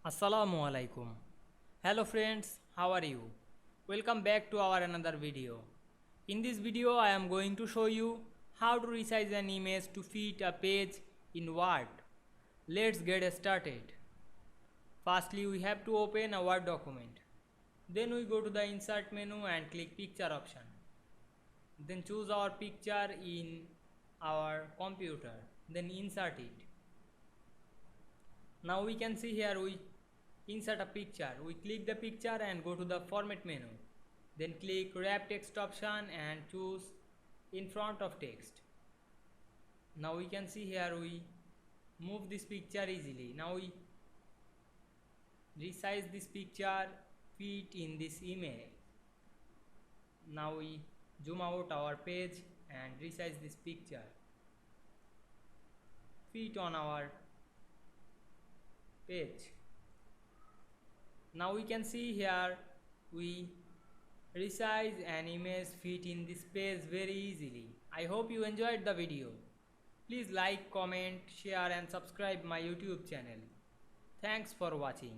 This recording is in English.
Assalamu Walaikum. Hello friends, how are you? Welcome back to our another video. In this video I am going to show you how to resize an image to fit a page in Word. Let's get started. Firstly we have to open a Word document. Then we go to the insert menu and click picture option. Then choose our picture in our computer. Then insert it. Now we can see here we insert a picture. We click the picture and go to the format menu. Then click wrap text option and choose in front of text. Now we can see here we move this picture easily. Now we resize this picture fit in this image. Now we zoom out our page and resize this picture fit on our page. Now we can see here we resize an image fit in this page very easily. I hope you enjoyed the video. Please like, comment, share and subscribe my YouTube channel. Thanks for watching.